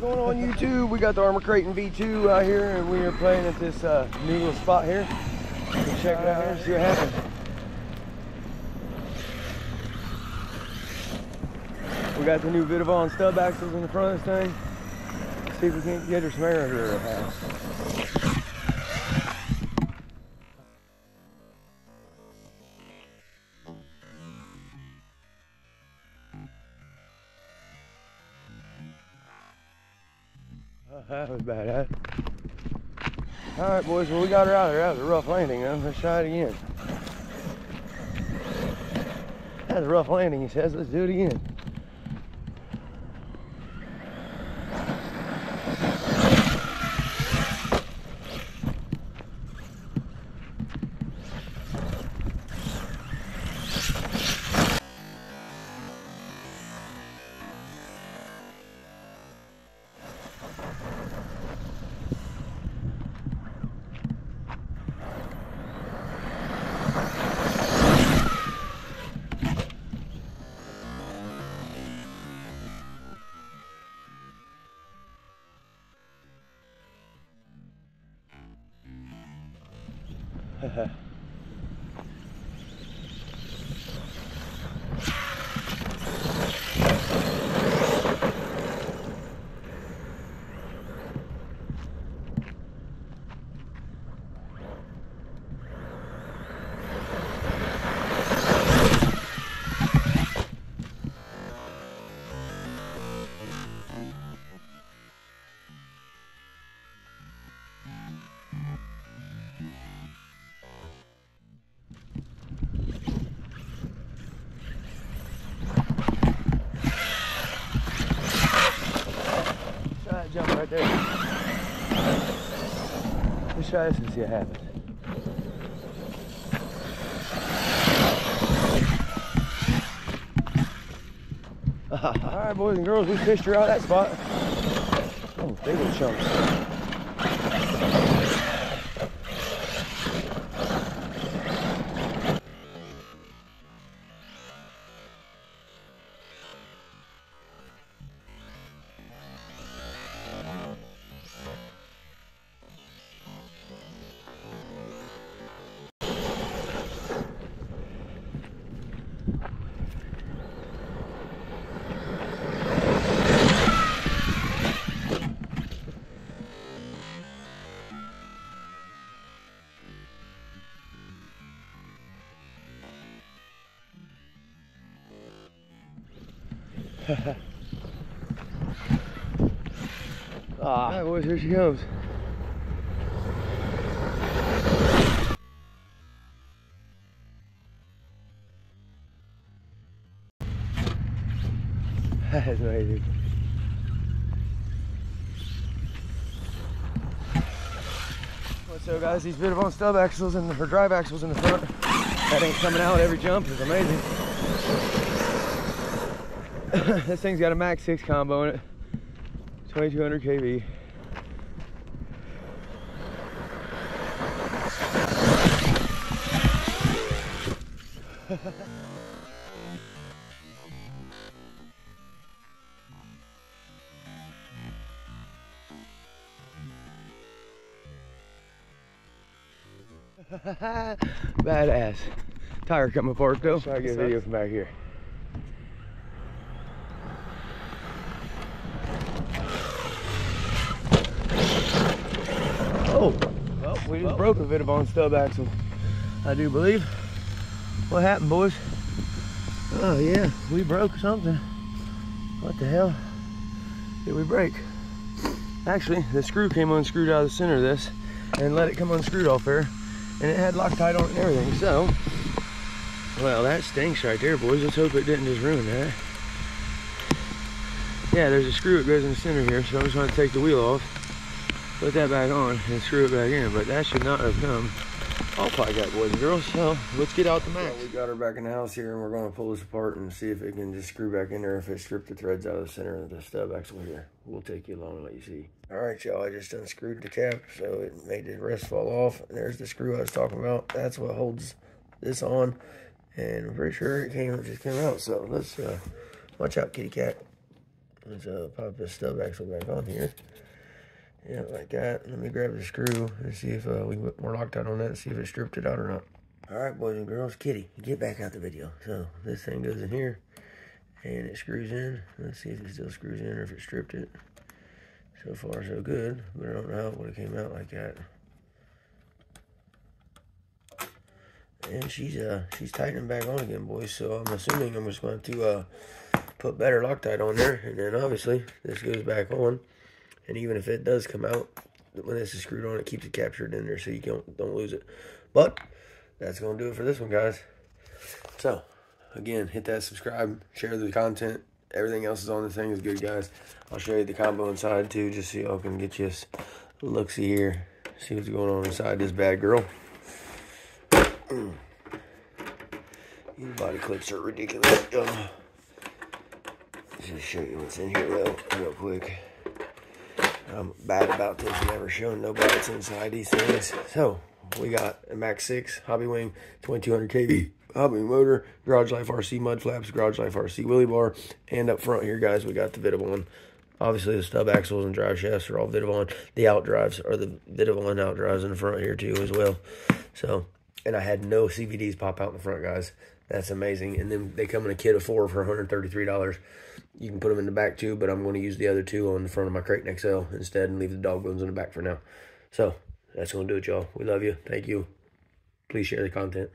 Going on YouTube, we got the ARRMA KRATON V2 out here, and we are playing at this new little spot here. Let's check it out here and see what happens. We got the new V2 stub axles in the front of this thing. Let's see if we can't get her some air under her house. That was bad, huh? Alright boys, well we got her out of there. That was a rough landing though. Let's try it again. That was a rough landing, he says. Let's do it again. Jump right there. Let's try this and see what happens. Alright boys and girls, we fished her out of that spot. Oh, big old chunks. Alright boys, here she comes. That's amazing. What's up guys, these V2 stub axles and her drive axles in the front. That ain't coming out every jump, is amazing. This thing's got a Max 6 combo in it, 2200 kV. Badass. Tire coming apart though. Try to get a video from back here. Oh, well, we just broke a V2 stub axle, I do believe. What happened, boys? Oh yeah, we broke something. What the hell did we break? Actually, the screw came unscrewed out of the center of this and let it come unscrewed off there, and it had Loctite on it and everything. So, well, that stinks right there, boys. Let's hope it didn't just ruin that. Yeah, there's a screw that goes in the center here, so I'm just going to take the wheel off, put that back on, and screw it back in. But that should not have come off like that, boys and girls. So let's get out the Max. Well, we got her back in the house here, and we're going to pull this apart and see if it can just screw back in there. If it stripped the threads out of the center of the stub axle here, we'll take you along and let you see. All right, y'all, I just unscrewed the cap, so it made the rest fall off. And there's the screw I was talking about. That's what holds this on, and I'm pretty sure it just came out. So let's watch out, kitty cat. Let's pop this stub axle back on here. Yeah, like that. Let me grab the screw and see if we're locked out on that and see if it stripped it out or not. All right, boys and girls, Kitty, get back out the video. So this thing goes in here and it screws in. Let's see if it still screws in or if it stripped it. So far, so good, but I don't know how it would have came out like that. And she's tightening back on again, boys. So I'm assuming I'm just going to put better Loctite on there, and then obviously this goes back on. And even if it does come out, when this is screwed on, it keeps it captured in there so you don't lose it. But that's going to do it for this one, guys. So again, hit that subscribe, share the content. Everything else is on the thing is good, guys. I'll show you the combo inside too, just so y'all can get you a look-see here. See what's going on inside this bad girl. These body clips are ridiculous. Just show you what's in here though, real quick. I'm bad about this, never showing nobody what's inside these things. So we got a Max 6 Hobby Wing 2200 kV Hobby motor, Garage Life RC mud flaps, Garage Life RC wheelie bar, and up front here, guys, we got the Vitavon. Obviously, the stub axles and drive shafts are all Vitavon. The out drives are the Vitavon out drives in the front here too as well. So, and I had no CVDs pop out in the front, guys. That's amazing. And then they come in a kit of 4 for $133. You can put them in the back too, but I'm going to use the other 2 on the front of my Kraton XL instead and leave the dog bones in the back for now. So that's going to do it, y'all. We love you. Thank you. Please share the content.